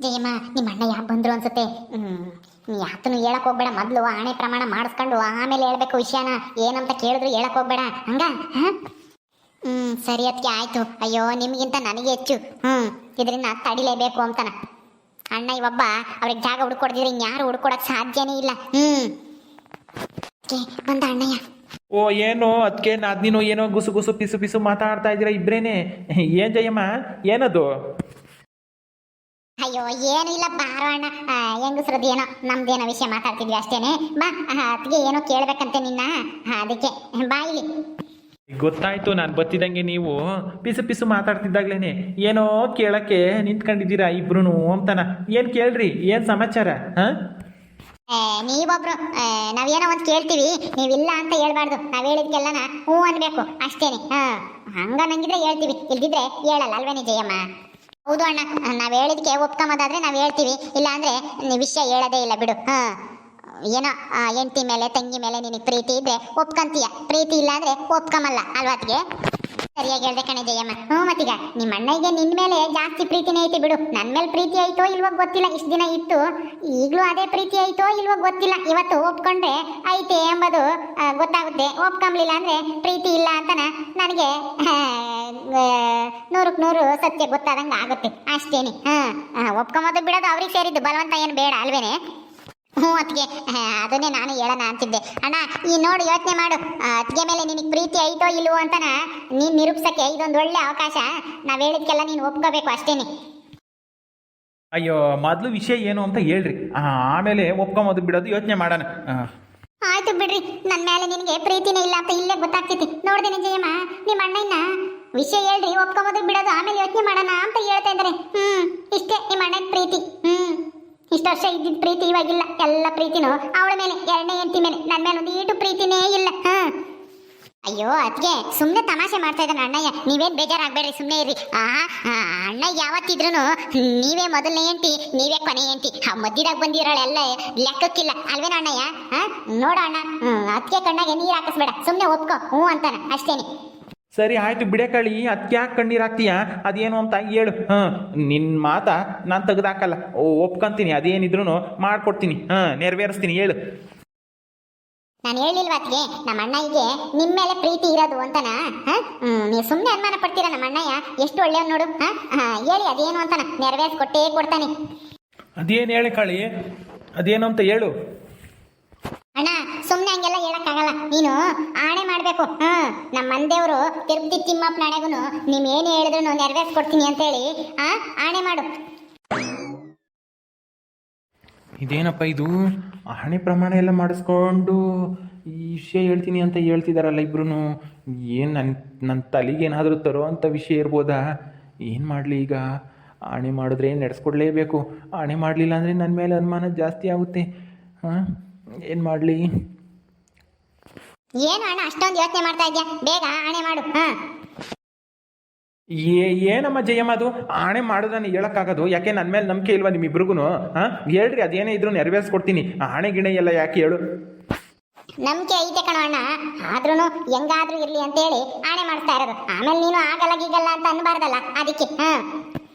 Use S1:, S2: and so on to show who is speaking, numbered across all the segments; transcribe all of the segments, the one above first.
S1: ಜಯಮ್ಮ ನಿಮ್ಮ ಅಣ್ಣ ಯಾಕೆ ಬಂದ್ರು ಅನ್ಸುತ್ತೆ. ನೀ ಯಾತನು ಹೇಳಕ್ ಹೋಗ್ಬೇಡ, ಮೊದ್ಲು ಆಣೆ ಪ್ರಮಾಣ ಮಾಡಿಸ್ಕೊಂಡು ಆಮೇಲೆ ಹೇಳ್ಬೇಕು ವಿಷಯನ. ಏನಂತ ಕೇಳಿದ್ರು ಹೇಳಕ್ ಹೋಗ್ಬೇಡ ಹಂಗ. ಸರಿ ಅದಕ್ಕೆ ಆಯ್ತು. ಅಯ್ಯೋ ನಿಮ್ಗಿಂತ ನನಗೆ ಹೆಚ್ಚು ಇದರಿಂದ ತಡಿಲೇಬೇಕು ಅಂತಾನ ಅಣ್ಣ. ಇವೊಬ್ಬ ಅವ್ರಿಗೆ ಜಾಗ ಹುಡ್ಕೊಡ್ದಿದ್ರೆ ಇನ್ಯಾರು ಹುಡ್ಕೊಡಕ್ ಸಾಧ್ಯನೇ ಇಲ್ಲ. ಬಂದ ಅಣ್ಣಯ್ಯ.
S2: ಓ ಏನು ಅದಕ್ಕೆ ನಾದ್ನೀನು ಏನೋ ಗುಸು ಗುಸು ಪಿಸು ಪಿಸು ಮಾತಾಡ್ತಾ ಇದ್ದೀರಾ ಇಬ್ರೇನೆ. ಏನ್ ಜಯಮ್ಮ ಏನದು?
S1: ಅಯ್ಯೋ ಏನು ಇಲ್ಲ ಬಾರೋ ಅಣ್ಣ, ಹೆಂಗಸ್ರದ್ದು ಏನೋ ನಮ್ದೇನೋ ವಿಷಯ ಮಾತಾಡ್ತಿದ್ವಿ ಅಷ್ಟೇನೆ. ಬಾ ಅದಕ್ಕೆ ಏನೋ ಕೇಳ್ಬೇಕಂತೆ ನಿನ್ನ, ಅದಕ್ಕೆ ಬಾ ಇಲ್ಲಿ.
S2: ಗೊತ್ತಾಯ್ತು, ನಾನು ಬತ್ತಿದಂಗೆ ನೀವು ಪಿಸು ಪಿಸು ಮಾತಾಡ್ತಿದ್ದಾಗ್ಲೇನೆ ಏನೋ ಕೇಳಕ್ಕೆ ನಿಂತ್ಕೊಂಡಿದ್ದೀರಾ ಇಬ್ರು ಅಂತಾನ. ಏನ್ ಕೇಳ್ರಿ, ಏನ್ ಸಮಾಚಾರ?
S1: ನೀವೊಬ್ರು ನಾವೇನೋ ಒಂದು ಕೇಳ್ತೀವಿ, ನೀವಿಲ್ಲ ಅಂತ ಹೇಳ್ಬಾರ್ದು. ನಾವ್ ಹೇಳಿದ್ಕೆಲ್ಲನ ಹ್ಞೂ ಅನ್ಬೇಕು ಅಷ್ಟೇನೆ. ಹಂಗ ನಂಗಿದ್ರೆ ಹೇಳ್ತೀವಿ, ಇಲ್ದಿದ್ರೆ ಹೇಳಲ್ಲ ಅಲ್ವೇನೆ ಜಯಮ್ಮ? ಹೌದು ಅಣ್ಣ, ನಾವ್ ಹೇಳಿದ್ಕೆ ಒಪ್ಕೊಂಬೋದಾದ್ರೆ ನಾವ್ ಹೇಳ್ತೀವಿ, ಇಲ್ಲ ಅಂದ್ರೆ ವಿಷಯ ಹೇಳೋದೇ ಇಲ್ಲ ಬಿಡು. ಏನೋ ಹೆಂಡತಿ ಮೇಲೆ ತಂಗಿ ಮೇಲೆ ನಿನಗೆ ಪ್ರೀತಿ ಇದ್ರೆ ಒಪ್ಕೊಂತೀಯ, ಪ್ರೀತಿ ಇಲ್ಲ ಅಂದ್ರೆ ಒಪ್ಕೊಂಬಲ್ಲ ಅಲ್ವಾತ್ಗೆ? ಸರಿಯಾಗಿ ಹೇಳ್ದೆ ಕಣೆ ಜಯಮ್ಮ. ಮತ್ತೀಗ ನಿಮ್ಮ ಅಣ್ಣಗೆ ನಿನ್ ಮೇಲೆ ಜಾಸ್ತಿ ಪ್ರೀತಿನೇ ಐತಿ ಬಿಡು. ನನ್ನ ಮೇಲೆ ಪ್ರೀತಿ ಐತೋ ಇಲ್ವೋ ಗೊತ್ತಿಲ್ಲ, ಇಷ್ಟು ದಿನ ಇತ್ತು, ಈಗಲೂ ಅದೇ ಪ್ರೀತಿ ಐತೋ ಇಲ್ವೋ ಗೊತ್ತಿಲ್ಲ. ಇವತ್ತು ಒಪ್ಕೊಂಡ್ರೆ ಐತೆ ಎಂಬುದು ಗೊತ್ತಾಗುತ್ತೆ, ಒಪ್ಕೊಂಬ್ಲಿಲ್ಲ ಅಂದ್ರೆ ಪ್ರೀತಿ ಇಲ್ಲ ಅಂತನ ನನಗೆ 100% ಸತ್ಯ ಗೊತ್ತಾದಂಗೆ ಆಗುತ್ತೆ ಅಷ್ಟೇನೆ. ಒಪ್ಕೊಂಬೋದು ಬಿಡೋದು ಅವ್ರಿಗೆ ಸೇರಿದ್ದು, ಬಲವಂತ ಏನು ಬೇಡ ಅಲ್ವೇನೆ? ಅತ್ತಿಗೆ ಅದನ್ನೇ ನಾನು ಹೇಳೋಣ ಅಂತಿದ್ದೆ. ಅಣ್ಣ ಈ ನೋಡು, ಯೋಚನೆ ಮಾಡು, ಅತ್ತಿಗೆ ಮೇಲೆ ನಿನಗೆ ಪ್ರೀತಿ ಐತೋ ಇಲ್ವೋ ಅಂತನ ನೀನು ನಿರೂಪಿಸಕ್ಕೆ ಇದೊಂದು ಒಳ್ಳೆ ಅವಕಾಶ. ನಾವು ಹೇಳಿದ್ಕೆಲ್ಲ ನೀನು ಒಪ್ಕೋಬೇಕು ಅಷ್ಟೇನೆ.
S2: ಅಯ್ಯೋ ಮೊದಲು ವಿಷಯ ಏನು ಅಂತ ಹೇಳ್ರಿ, ಆಮೇಲೆ ಒಪ್ಕೊಂಬೋದು ಬಿಡೋದು ಯೋಚನೆ ಮಾಡೋಣ.
S1: ಆಯ್ತು ಬಿಡ್ರಿ, ನನ್ನ ಮೇಲೆ ನಿನಗೆ ಪ್ರೀತಿನೇ ಇಲ್ಲ ಅಂತ ಇಲ್ಲೇ ಗೊತ್ತಾಗ್ತೈತಿ. ನೋಡ್ದೇನೆ ಜಯಮ್ಮ, ನಿಮ್ಮ ಅಣ್ಣನ ವಿಷಯ ಹೇಳ್ರಿ, ಒಪ್ಕೊಂಬೋದು ಬಿಡೋದು ಆಮೇಲೆ ಯೋಚನೆ ಮಾಡೋಣ ಅಂತ ಹೇಳ್ತಾ ಇದ್ದಾರೆ. ಇಷ್ಟೇ ನಿಮ್ಮ ಅಣ್ಣನ ಪ್ರೀತಿ. ಇಷ್ಟು ವರ್ಷ ಇದ್ದಿದ್ದ ಪ್ರೀತಿ ಇವಾಗಿಲ್ಲ, ಎಲ್ಲ ಪ್ರೀತಿನೂ ಅವಳ ಮೇಲೆ, ಎರಡನೇ ಹೆಂಡತಿ ಮೇಲೆ. ನನ್ನ ಮೇಲೆ ಒಂದು ಈಟು ಪ್ರೀತಿನೇ ಇಲ್ಲ. ಅಯ್ಯೋ ಅದಕ್ಕೆ ಸುಮ್ಮನೆ ತಮಾಷೆ ಮಾಡ್ತಾ ಇದ್ದಾನೆ ಅಣ್ಣಯ್ಯ, ನೀವೇನು ಬೇಜಾರಾಗಬೇಡ್ರಿ, ಸುಮ್ಮನೆ ಇರ್ರಿ. ಅಣ್ಣ ಯಾವತ್ತಿದ್ರು ನೀವೇ ಮೊದಲನೇ ಹೆಂಡತಿ, ನೀವೇ ಕೊನೆ ಹೆಂಡತಿ. ಮಧ್ಯದಾಗ ಬಂದಿರೋಳೆಲ್ಲ ಲೆಕ್ಕಕ್ಕಿಲ್ಲ ಅಲ್ವೇನೋ ಅಣ್ಣಯ್ಯ? ನೋಡ ಅಣ್ಣ, ಅದಕ್ಕೆ ಕಣ್ಣಾಗೆ ನೀರು ಹಾಕಿಸ್ಬೇಡ, ಸುಮ್ಮನೆ ಒಪ್ಕೊ ಹ್ಞೂ ಅಂತಾನೆ ಅಷ್ಟೇನೆ.
S2: ಸರಿ ಆಯ್ತು ಬಿಡೆ ಕಳಿ, ಅದಕ್ಕೆ ಯಾಕೆ ಕಣ್ಣೀರು ಹಾಕ್ತೀಯ? ಅದೇನು ಅಂತ ಹೇಳು. ನಿನ್ನ ಮಾತ ನಾನು ತೆಗೆದಾಕಲ್ಲ, ಒಪ್ಕೊಂತೀನಿ, ಅದೇನಿದ್ರು ಮಾಡ್ಕೊಡ್ತೀನಿ, ನೆರವೇರಿಸ್ತೀನಿ, ಹೇಳು.
S1: ನಾನು ಹೇಳಿಲ್ವಾತ್ಗೆ ನಮ್ಮ ಅಣ್ಣಯ್ಯಗೆ ನಿಮ್ಮ ಮೇಲೆ ಪ್ರೀತಿ ಇರೋದು ಅಂತನ? ನೀವು ಸುಮ್ಮನೆ ಅನುಮಾನ ಪಡ್ತೀರಾ? ನಮ್ಮ ಅಣ್ಣಯ್ಯ ಎಷ್ಟು ಒಳ್ಳೆಯವ್ ನೋಡು. ಹೇಳಿ ಅದೇನು ಅಂತನ, ನೆರವೇರಿಸ್ಕೊಟ್ಟೇ ಕೊಡ್ತಾನೆ.
S2: ಅದೇನು ಹೇಳಿ ಕಳಿ, ಅದೇನು ಅಂತ ಹೇಳು.
S1: ಅಣ್ಣ ಸುಮ್ಮನೆ ಹಂಗೆಲ್ಲ ಹೇಳಕ್ಕಾಗಲ್ಲ, ನೀನು ಆಣೆ ಮಾಡಬೇಕು. ನಮ್ಮ ಮಂದೇವರು ತಿರುಪತಿ ತಿಮ್ಮಪ್ಪ ನಾಳೆಗೂ ನೀವು ಏನು ಹೇಳಿದ್ರು ನೆರವೇರಿಸ್ಕೊಡ್ತೀನಿ ಅಂತೇಳಿ ಆಣೆ ಮಾಡು.
S2: ಇದೇನಪ್ಪ ಇದು, ಹಣೆ ಪ್ರಮಾಣ ಎಲ್ಲ ಮಾಡಿಸ್ಕೊಂಡು ಈ ವಿಷಯ ಹೇಳ್ತೀನಿ ಅಂತ ಹೇಳ್ತಿದಾರಲ್ಲ ಇಬ್ರು. ಏನು ನನ್ನ ತಲೆಗೇನಾದರೂ ತರೋ ಅಂಥ ವಿಷಯ ಇರ್ಬೋದಾ? ಏನು ಮಾಡಲಿ ಈಗ? ಆಣೆ ಮಾಡಿದ್ರೆ ನಡೆಸ್ಕೊಡ್ಲೇಬೇಕು, ಆಣೆ ಮಾಡಲಿಲ್ಲ ಅಂದರೆ ನನ್ನ ಮೇಲೆ ಅನುಮಾನ ಜಾಸ್ತಿ ಆಗುತ್ತೆ. ಏನು ಮಾಡಲಿ?
S1: ಏನು ಅಣ್ಣ ಅಷ್ಟೊಂದು ಯೋಚನೆ ಮಾಡ್ತಾ ಇದ್ಯಾ? ಬೇಗ ಆಣೆ ಮಾಡು.
S2: ಏನಮ್ಮ ಜಯಮ್ಮ, ಅದು ಆಣೆ ಮಾಡೋದನ್ನು ಹೇಳೋಕ್ಕಾಗೋದು? ಯಾಕೆ ನನ್ನ ಮೇಲೆ ನಂಬಿಕೆ ಇಲ್ವಾ ನಿಮ್ಮಿಬ್ರಿಗೂ? ಹೇಳ್ರಿ, ಅದೇನೇ ಇದ್ರು ನೆರವೇರಿಸ್ಕೊಡ್ತೀನಿ. ಆಣೆ ಗಿಣೆ ಎಲ್ಲ ಯಾಕೆ ಹೇಳು?
S1: ನಂಬಿಕೆ ಐತೆ ಕಣೋ ಅಣ್ಣ, ಆದ್ರೂ ಹೆಂಗಾದ್ರೂ ಇರ್ಲಿ ಅಂತೇಳಿ ಆಣೆ ಮಾಡ್ತಾ ಇರೋದು. ಆಮೇಲೆ ನೀನು ಆಗಲ್ಲ ಗೀಗಲ್ಲ ಅಂತ ಅನ್ಬಾರ್ದಲ್ಲ, ಅದಕ್ಕೆ.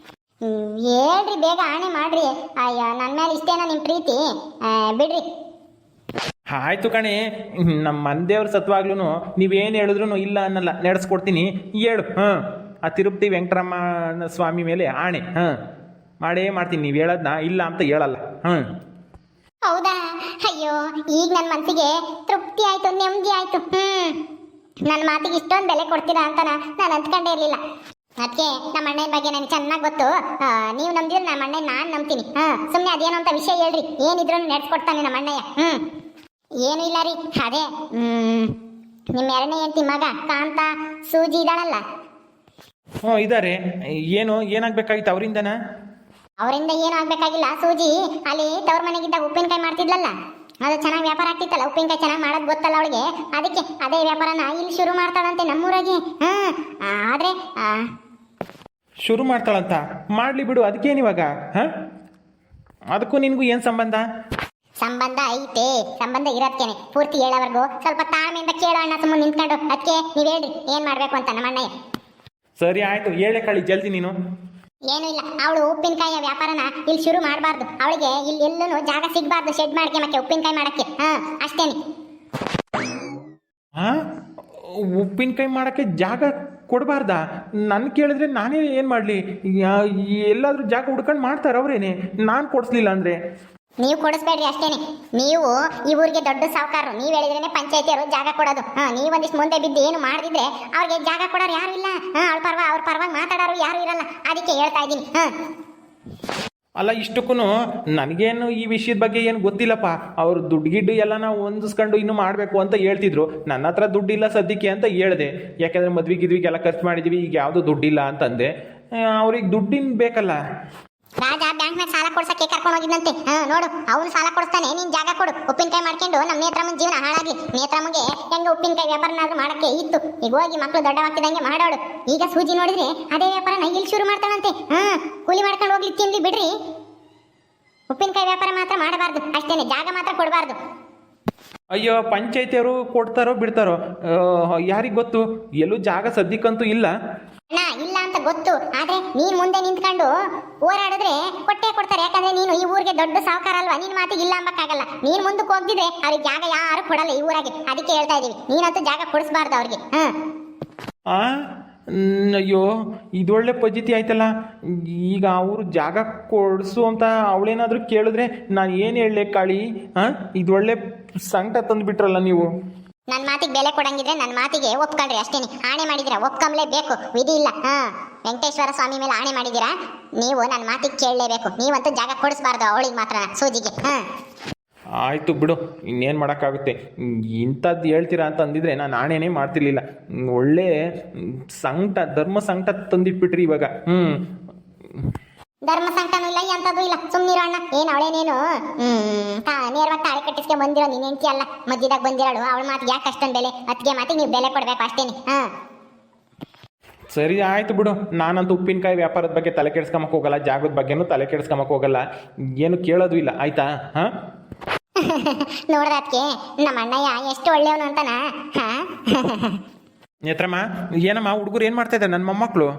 S1: ಹೇಳ್ರಿ ಬೇಗ ಆಣೆ ಮಾಡ್ರಿ. ಅಯ್ಯೋ ನನ್ನ ಮೇಲೆ ಇಷ್ಟೇನೋ ನಿಮ್ಮ ಪ್ರೀತಿ, ಬಿಡ್ರಿ.
S2: ಆಯ್ತು ಕಣೆ, ನಮ್ಮ ಮಂದೇವ್ರ ಸತ್ವಾಗ್ಲೂ ನೀವೇನು ಹೇಳಿದ್ರು ಇಲ್ಲ ಅನ್ನಲ್ಲ, ನಡೆಸ್ಕೊಡ್ತೀನಿ, ಹೇಳು. ಆ ತಿರುಪತಿ ವೆಂಕಟರಮಣ ಸ್ವಾಮಿ ಮೇಲೆ ಆಣೆ, ಮಾಡೇ ಮಾಡ್ತೀನಿ. ನೀವು ಹೇಳೋದನ್ನ ಇಲ್ಲ ಅಂತ ಹೇಳಲ್ಲ.
S1: ಹೌದಾ? ಅಯ್ಯೋ ಈಗ ನನ್ನ ಮನಸ್ಸಿಗೆ ತೃಪ್ತಿ ಆಯ್ತು, ನೆಮ್ಮದಿ ಆಯ್ತು. ನನ್ನ ಮಾತಿಗೆ ಇಷ್ಟೊಂದು ಬೆಲೆ ಕೊಡ್ತೀರಾ ಅಂತ ನಾನು ಅಂದ್ಕೊಂಡೇ ಇರಲಿಲ್ಲ. ಅದಕ್ಕೆ ನಮ್ಮ ಅಣ್ಣನ ಬಗ್ಗೆ ನನಗೆ ಚೆನ್ನಾಗಿ ಗೊತ್ತು. ನೀವು ನಂಬಿದ್ರೆ ನಮ್ಮ ಅಣ್ಣ ನಾನು ನಂಬ್ತೀನಿ. ಸುಮ್ಮನೆ ಅದೇನು ಅಂತ ವಿಷಯ ಹೇಳ್ರಿ, ಏನಿದ್ರು ನಡೆಸ್ಕೊಡ್ತಾನೆ ನಮ್ಮ ಅಣ್ಣಯ್ಯ. ಏನು ಇಲ್ಲ ರೀ, ಅದೇ ನಿಮ್ಮ ಎರಡನೇ ಹೆಂಡತಿ ಮಗ ಕಾಂತ ಸೂಜಿ ಇದ್ದಾಳಲ್ಲ.
S2: ಇದ್ದಾರೆ. ಏನಾಗಬೇಕಾಗಿತ್ತು ಅವರಿಂದನ?
S1: ಅವರಿಂದ ಏನು ಆಗ್ಬೇಕಾಗಿಲ್ಲ. ಸೂಜಿ ಅಲ್ಲಿ ತವ್ರ ಮನೆಗಿದ್ದಾಗ ಉಪ್ಪಿನಕಾಯಿ ಮಾಡ್ತಿದ್ಲಲ್ಲ, ಅದು ಚೆನ್ನಾಗಿ ವ್ಯಾಪಾರ ಆಗ್ತಿತ್ತಲ್ಲ, ಉಪ್ಪಿನಕಾಯಿ ಚೆನ್ನಾಗಿ ಮಾಡೋದು ಗೊತ್ತಲ್ಲ ಅವಳಿಗೆ. ಅದಕ್ಕೆ ಅದೇ ವ್ಯಾಪಾರನ ಇಲ್ಲಿ ಶುರು ಮಾಡ್ತಾಳಂತೆ ನಮ್ಮೂರಾಗಿ. ಆದ್ರೆ
S2: ಶುರು ಮಾಡ್ತಾಳಂತ? ಮಾಡಲಿ ಬಿಡು, ಅದಕ್ಕೇನಿವಾಗ? ಅದಕ್ಕೂ ನಿನಗೂ ಏನು ಸಂಬಂಧ?
S1: ಸಂಬಂಧ ಐತೆ, ಸಂಬಂಧ ಇರೋದ್ಕೇನೆ. ಪೂರ್ತಿ ಹೇಳೋವರೆಗೂ ಸ್ವಲ್ಪ ತಾಳ್ಮೆಯಿಂದ ಕೇಳೋ ಅಣ್ಣ, ಸುಮ್ಮನೆ ನಿಂತ್ಕೊಂಡು. ಅದಕ್ಕೆ ನೀವು ಹೇಳ್ರಿ ಏನು ಮಾಡಬೇಕು ಅಂತ ನಮ್ಮ ಅಣ್ಣಯ್ಯ.
S2: ಸರಿ ಆಯಿತು, ಹೇಳೆ ಕಳಿ ಜಲ್ದಿ ನೀನು.
S1: ಏನೂ ಇಲ್ಲ, ಅವಳು ಉಪ್ಪಿನಕಾಯಿಯ ವ್ಯಾಪಾರನ ಇಲ್ಲಿ ಶುರು ಮಾಡಬಾರ್ದು. ಅವಳಿಗೆ ಇಲ್ಲಿ ಎಲ್ಲೂ ಜಾಗ ಸಿಗಬಾರ್ದು ಶೆಡ್ ಮಾಡ್ಕೆ ಉಪ್ಪಿನಕಾಯಿ ಮಾಡಕ್ಕೆ. ಅಷ್ಟೇನೆ.
S2: ಹಾಂ, ಉಪ್ಪಿನಕಾಯಿ ಮಾಡೋಕ್ಕೆ ಜಾಗ ಕೊಡಬಾರ್ದಾ? ನನ್ನ ಕೇಳಿದ್ರೆ ನಾನೇ ಏನು ಮಾಡಲಿ? ಎಲ್ಲಾದರೂ ಜಾಗ ಹುಡ್ಕೊಂಡು ಮಾಡ್ತಾರೆ ಅವರೇನೆ, ನಾನು ಕೊಡಿಸ್ಲಿಲ್ಲ ಅಂದರೆ.
S1: ನೀವು ಕೊಡಿಸ್ಬೇಡ್ರಿ ಅಷ್ಟೇನೆ. ನೀವು ಈ ಊರಿಗೆ ದೊಡ್ಡ ಸಾವುಕಾರರು, ನೀವು ಹೇಳಿದ್ರೇನೆ ಪಂಚಾಯತಿಯವರು ಜಾಗ ಕೊಡೋದು. ನೀವೊಂದಿಷ್ಟು ಮುಂದೆ ಬಿದ್ದು ಏನು ಮಾಡಿದ್ರೆ ಅವ್ರಿಗೆ ಜಾಗ ಕೊಡೋರು ಯಾರು ಇಲ್ಲ. ಅವ್ರ ಪರವಾಗಿ ಮಾತಾಡೋರು ಯಾರು ಇರಲ್ಲ. ಅದಕ್ಕೆ ಹೇಳ್ತಾ ಇದ್ದೀನಿ.
S2: ಅಲ್ಲ, ಇಷ್ಟಕ್ಕೂ ನನಗೇನು ಈ ವಿಷಯದ ಬಗ್ಗೆ ಏನು ಗೊತ್ತಿಲ್ಲಪ್ಪ. ಅವರು ದುಡ್ಡು ಗಿಡ್ಡು ಎಲ್ಲ ನಾವು ಹೊಂದಿಸ್ಕೊಂಡು ಇನ್ನೂ ಮಾಡಬೇಕು ಅಂತ ಹೇಳ್ತಿದ್ರು. ನನ್ನ ಹತ್ರ ದುಡ್ಡಿಲ್ಲ ಸದ್ಯಕ್ಕೆ ಅಂತ ಹೇಳಿದೆ. ಯಾಕೆಂದರೆ ಮದ್ವೆಗಿದ್ವಿಗೆಲ್ಲ ಖರ್ಚು ಮಾಡಿದ್ದೀವಿ, ಈಗ ಯಾವುದೂ ದುಡ್ಡಿಲ್ಲ ಅಂತಂದೆ. ಅವ್ರಿಗೆ ದುಡ್ಡಿನ ಬೇಕಲ್ಲ.
S1: ರಾಜ ಬ್ಯಾಂಕ್ ಮೇಲೆ ಸಾಲ ಕೊಡ್ಸಕ್ಕೆ ಕರ್ಕೊಂಡು ಹೋಗಿದ್ದಂತೆ. ನೋಡು, ಅವನು ಸಾಲ ಕೊಡಿಸ್ತಾನೆ, ನೀನು ಜಾಗ ಕೊಡು. ಉಪ್ಪಿನಕಾಯಿ ಮಾಡ್ಕೊಂಡು ನಮ್ಮ ನೇತ್ರಮ್ಮನ ಜೀವನ ಹಾಳಾಗ್ಲಿ. ನೇತ್ರಮ್ಮಗೆ ಹೆಂಗೆ ಉಪ್ಪಿನಕಾಯಿ ವ್ಯಾಪಾರನಾದ್ರೂ ಮಾಡಕ್ಕೆ ಇತ್ತು. ಈಗ ಹೋಗಿ ಮಕ್ಕಳು ದೊಡ್ಡವಾಗ್ತಿದಂಗೆ ಮಾಡೋಳು. ಈಗ ಸೂಜಿ ನೋಡಿದ್ರೆ ಅದೇ ವ್ಯಾಪಾರನ ಇಲ್ಲಿ ಶುರು ಮಾಡ್ತಾಳಂತೆ. ಕೂಲಿ ಮಾಡ್ಕೊಂಡು ಹೋಗ್ಲಿ, ತಿನ್ಲಿ ಬಿಡ್ರಿ. ಉಪ್ಪಿನಕಾಯಿ ವ್ಯಾಪಾರ ಮಾತ್ರ ಮಾಡಬಾರ್ದು ಅಷ್ಟೇನೆ, ಜಾಗ ಮಾತ್ರ ಕೊಡಬಾರ್ದು.
S2: ಅಯ್ಯೋ, ಪಂಚಾಯತಿಯವರು ಕೊಡ್ತಾರೋ ಬಿಡ್ತಾರೋ ಯಾರಿಗೆ ಗೊತ್ತು. ಎಲ್ಲೂ ಜಾಗ ಸದ್ಯಕ್ಕಂತೂ ಇಲ್ಲ.
S1: ಇಲ್ಲ ಅಂತ ಗೊತ್ತು, ಆದ್ರೆ ನೀನ್ ಮುಂದೆ ನಿಂತ್ಕೊಂಡು ಹೋರಾಡಿದ್ರೆ ಕೊಟ್ಟೆ ಕೊಡ್ತಾರೆ. ಯಾಕಂದ್ರೆ ನೀನು ಈ ಊರಿಗೆ ದೊಡ್ಡ ಸಾವುಕಾರ ಅಲ್ವಾ, ನಿನ್ ಮಾತಿಗೆ ಇಲ್ಲ ಅಂಬಕ್ಕಾಗಲ್ಲ. ನೀನ್ ಮುಂದಕ್ಕೆ ಹೋಗ್ದಿದ್ರೆ ಅವ್ರಿಗೆ ಜಾಗ ಯಾರು ಕೊಡಲ್ಲ ಈ ಊರಾಗೆ. ಅದಕ್ಕೆ ಹೇಳ್ತಾ ಇದೀವಿ, ನೀನಂತೂ ಜಾಗ ಕೊಡಿಸ್ಬಾರ್ದು ಅವ್ರಿಗೆ.
S2: ಅಯ್ಯೋ, ಇದೊಳ್ಳೆ ಪದ್ಧತಿ ಆಯ್ತಲ್ಲ. ಈಗ ಅವರು ಜಾಗ ಕೊಡಿಸು ಅಂತ ಅವಳೇನಾದರೂ ಕೇಳಿದ್ರೆ ನಾನು ಏನು ಹೇಳಲೆ ಕಾಳಿ? ಇದೊಳ್ಳೆ ಸಂಕಟ ತಂದುಬಿಟ್ರಲ್ಲ ನೀವು.
S1: ನನ್ನ ಮಾತಿಗೆ ಬೆಲೆ ಕೊಡಂಗಿದ್ರೆ ನನ್ನ ಮಾತಿಗೆ ಒಪ್ಕೊಳ್ರಿ ಅಷ್ಟೇನೆ. ಆಣೆ ಮಾಡಿದಿರಾ, ಒಪ್ಕೊಂಬ್ಲೇಬೇಕು, ವಿಧಿ ಇಲ್ಲ. ವೆಂಕಟೇಶ್ವರ ಸ್ವಾಮಿ ಮೇಲೆ ಆಣೆ ಮಾಡಿದಿರಾ, ನೀವು ನನ್ನ ಮಾತಿಗೆ ಕೇಳಲೇಬೇಕು. ನೀವಂತೂ ಜಾಗ ಕೊಡಿಸ್ಬಾರ್ದು ಅವಳಿಗೆ ಮಾತ್ರ, ಸೂಜಿಗೆ.
S2: ಆಯಿತು ಬಿಡು, ಇನ್ನೇನು ಮಾಡೋಕ್ಕಾಗುತ್ತೆ. ಇಂಥದ್ದು ಹೇಳ್ತೀರಾ ಅಂತ ಅಂದಿದ್ರೆ ನಾನು ಆಣೆನೇ ಮಾಡ್ತಿರ್ಲಿಲ್ಲ. ಒಳ್ಳೆ ಸಂಕಟ, ಧರ್ಮ ಸಂಕಟ ತಂದಿಟ್ಬಿಟ್ರಿ ಇವಾಗ.
S1: ಧರ್ಮ ಸಂಕಟನೂ ಇಲ್ಲ, ಎಂಥದ್ದು ಇಲ್ಲ. ಸುಮ್ಮನಿರೋ ಅಣ್ಣ. ಏನು ಅವಳೇನೇನು ನೇರವಾಗಿ ತಾಳಿ ಕಟ್ಟಿಸ್ಕೆ ಬಂದಿರೋ ನೀನು ಹೆಂಡತಿ ಅಲ್ಲ, ಮಧ್ಯದಾಗ ಬಂದಿರೋಳು. ಅವಳ ಮಾತಿಗೆ ಯಾಕೆ ಅಷ್ಟೊಂದು ಬೆಲೆ? ಅದಕ್ಕೆ ಮಾತಿಗೆ ನೀವು ಬೆಲೆ ಕೊಡಬೇಕು ಅಷ್ಟೇನೆ.
S2: ಸರಿ ಆಯಿತು ಬಿಡು. ನಾನಂತೂ ಉಪ್ಪಿನಕಾಯಿ ವ್ಯಾಪಾರದ ಬಗ್ಗೆ ತಲೆ ಕೆಡಿಸ್ಕೊಂಬಕ್ಕೆ ಹೋಗಲ್ಲ, ಜಾಗದ ಬಗ್ಗೆನೂ ತಲೆ ಕೆಡಿಸ್ಕೊಂಬಕ್ಕೆ ಹೋಗಲ್ಲ, ಏನು ಕೇಳೋದು ಇಲ್ಲ. ಆಯ್ತಾ?
S1: ನೋಡ್ರ ಅದಕ್ಕೆ ನಮ್ಮ ಅಣ್ಣಯ್ಯ ಎಷ್ಟು ಒಳ್ಳೆಯವನು ಅಂತಾನ.
S2: ನೇತ್ರಮ್ಮ, ಏನಮ್ಮ ಹುಡುಗರು ಏನು ಮಾಡ್ತಾ ಇದ್ದಾರೆ ನನ್ನ ಮೊಮ್ಮಕ್ಕಳು?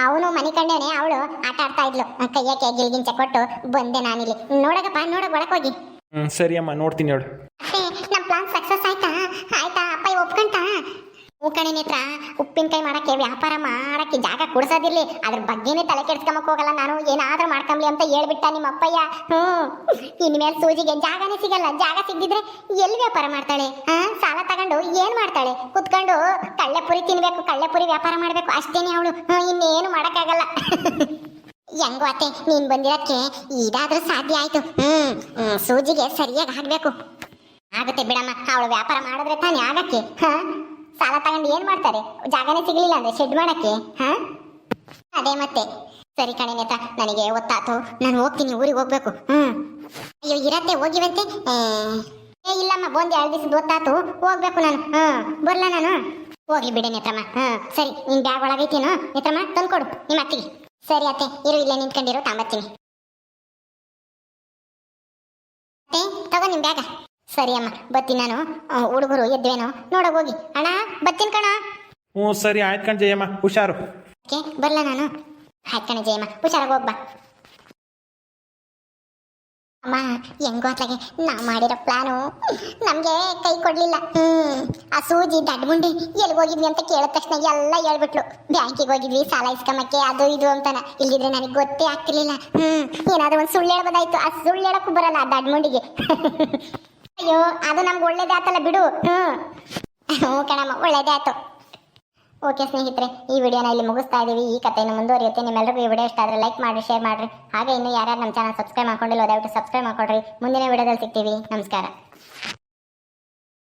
S1: ಅವನು ಮನೆ ಕಂಡೇನೆ, ಅವಳು ಆಟ ಆಡ್ತಾ ಇದ್ಲು. ಕೈಯಕ್ಕೆ ಗಿಲ್ಗಿಂಚ ಕೊಟ್ಟು ಬಂದೆ ನಾನಿಲ್ಲಿ. ನೋಡಕಪ್ಪ, ಒಳಕೋಗಿ.
S2: ಸರಿ ಅಮ್ಮ, ನೋಡ್ತೀನಿ ಹೇಳು.
S1: ನಮ್ಮ ಪ್ಲಾನ್ ಸಕ್ಸಸ್ ಆಯ್ತಾ? ಅಪ್ಪ ಒಪ್ಕೊಂತ? ಕಣೆ ನೇತ್ರ, ಉಪ್ಪಿನಕಾಯಿ ಮಾಡಕ್ಕೆ ವ್ಯಾಪಾರ ಮಾಡಕ್ಕೆ ಜಾಗ ಕೊಡ್ಸೋದಿರ್ಲಿ, ಅದ್ರ ಬಗ್ಗೆನೇ ತಲೆ ಕೆಡ್ಸ್ಕೊಂಬಕ್ ಹೋಗಲ್ಲ ನಾನು. ಏನಾದ್ರೂ ಮಾಡ್ಕೊಂಬ್ಲಿ ಅಂತ ಹೇಳ್ಬಿಟ್ಟ ನಿಮ್ಮ ಅಪ್ಪಯ್ಯ. ಇನ್ಮೇಲೆ ಸೂಜಿಗೆ ಜಾಗನೇ ಸಿಗಲ್ಲ. ಜಾಗ ಸಿಗ್ದಿದ್ರೆ ಎಲ್ಲಿ ವ್ಯಾಪಾರ ಮಾಡ್ತಾಳೆ? ಸಾಲ ತಗೊಂಡು ಏನ್ ಮಾಡ್ತಾಳೆ? ಕುತ್ಕೊಂಡು ಕಳ್ಳೆಪುರಿ ತಿನ್ಬೇಕು, ಕಳ್ಳೆಪುರಿ ವ್ಯಾಪಾರ ಮಾಡ್ಬೇಕು ಅಷ್ಟೇನೆ ಅವಳು. ಇನ್ನೇನು ಮಾಡಕ್ಕಾಗಲ್ಲ. ಹೆಂಗೋ ಅತ್ತೆ, ನೀನ್ ಬಂದಿರೋದಕ್ಕೆ ಇದಾದ್ರೂ ಸಾಧ್ಯ ಆಯ್ತು. ಸೂಜಿಗೆ ಸರಿಯಾಗಿ ಆಗ್ಬೇಕು. ಆಗುತ್ತೆ ಬಿಡಮ್ಮ, ಅವಳು ವ್ಯಾಪಾರ ಮಾಡಿದ್ರೆ ತಾನೇ ಆಗಕ್ಕೆ. ಸಾಲ ತಗೊಂಡು ಏನ್ ಮಾಡ್ತಾರೆ? ಜಾಗನೇ ಸಿಗ್ಲಿಲ್ಲ ಅಂದ್ರೆ ಶೆಡ್ ಮಾಡಕ್ಕೆ. ಅದೇ ಮತ್ತೆ. ಸರಿ ಕಣೆ ನೇತ್ರ, ನನಗೆ ಒತ್ತಾತು, ನಾನು ಹೋಗ್ತೀನಿ, ಊರಿಗೆ ಹೋಗ್ಬೇಕು. ಅಯ್ಯೋ ಇರತ್ತೆ, ಹೋಗಿವಂತೆ. ಇಲ್ಲಮ್ಮ, ಬಂದು 2 ದಿವಸದ ಒತ್ತಾತು, ಹೋಗ್ಬೇಕು ನಾನು. ಬರ್ಲಾ ನಾನು? ಹೋಗ್ಲಿ ಬಿಡಿ ನೇತ್ರಮ್ಮ. ಸರಿ, ನಿನ್ ಬ್ಯಾಗ್ ಒಳಗೈತೇನು ನೇತ್ರಮ್ಮ? ತಂದ್ಕೊಡು ನಿಮ್ಮ ಅತ್ತಿಗೆ. ಸರಿ ಅತ್ತೆ, ಇರು, ಇಲ್ಲೇ ನಿಂತ್ಕೊಂಡಿರು, ತಾಂಬತ್ತೀನಿ. ತಗೋ ನಿಮ್ ಬ್ಯಾಗ. ಸರಿ ಅಮ್ಮ, ಬತ್ತೀನಿ ನಾನು. ಹುಡುಗರು ಎದ್ವೇನೋ ನೋಡೋಗಿ ಹೋಗಿ. ಅಣ್ಣ ಬತ್ತೀನಿ ಕಣ.
S2: ಸರಿ ಆಯ್ತು ಕಣ್ ಜಯಮ್ಮ, ಹುಷಾರು.
S1: ಬರ್ಲಾ ನಾನು? ಆಯ್ತು ಕಣ ಜಯಮ್ಮ, ಹುಷಾರಾಗಿ ಹೋಗ್ಬಾ. ಅಮ್ಮ, ಹೆಂಗೋ ಅತ್ಲಾಗೆ ನಾವು ಮಾಡಿರೋ ಪ್ಲಾನು ನಮಗೆ ಕೈ ಕೊಡ್ಲಿಲ್ಲ. ಆ ಸೂಜಿ ದಡ್ಗುಂಡಿ ಎಲ್ಲಿಗೆ ಹೋಗಿದ್ವಿ ಅಂತ ಕೇಳಿದ ತಕ್ಷಣ ಎಲ್ಲ ಹೇಳ್ಬಿಟ್ಲು. ಬ್ಯಾಂಕಿಗೆ ಹೋಗಿದ್ವಿ ಸಾಲ ಇಸ್ಕೊಂಬಕ್ಕೆ, ಅದು ಇದು ಅಂತಾನ. ಇಲ್ಲಿದ್ರೆ ನನಗೆ ಗೊತ್ತೇ ಆಗ್ತಿರ್ಲಿಲ್ಲ. ಏನಾದ್ರೂ ಒಂದು ಸುಳ್ಳು ಹೇಳ್ಬೋದಾಯ್ತು. ಆ ಸುಳ್ಳು ಹೇಳಕ್ಕೂ ಬರಲ್ಲ ಆ ದಡ್ಗುಂಡಿಗೆ. ಅಯ್ಯೋ, ಅದು ನಮ್ಗೆ ಒಳ್ಳೇದೇ ಆತಲ್ಲ ಬಿಡು. ಕಣಮ್ಮ, ಒಳ್ಳೇದೇ ಆಯ್ತು. ಓಕೆ ಸ್ನೇಹಿತರೆ, ಈ ವಿಡಿಯೋನ ಇಲ್ಲಿ ಮುಗಿಸ್ತಾ ಇದೀವಿ. ಈ ಕಥೆಯನ್ನು ಮುಂದುವರಿಯುತ್ತೆ. ನಿಮ್ಮೆಲ್ಲರಿಗೂ ಈ ವಿಡಿಯೋ ಇಷ್ಟ ಆದರೆ ಲೈಕ್ ಮಾಡಿ, ಶೇರ್ ಮಾಡಿರಿ. ಹಾಗೆ ಇನ್ನು ಯಾರ್ಯಾರು ನಮ್ಮ ಚಾನಲ್ ಸಬ್ಸ್ಕ್ರೈಬ್ ಮಾಡ್ಕೊಂಡಿಲ್ಲ ದಯವಿಟ್ಟು ಸಬ್ಸ್ಕ್ರೈಬ್ ಮಾಡ್ಕೊಳ್ರಿ. ಮುಂದಿನ ವಿಡಿಯೋದಲ್ಲಿ ಸಿಗ್ತೀವಿ. ನಮಸ್ಕಾರ.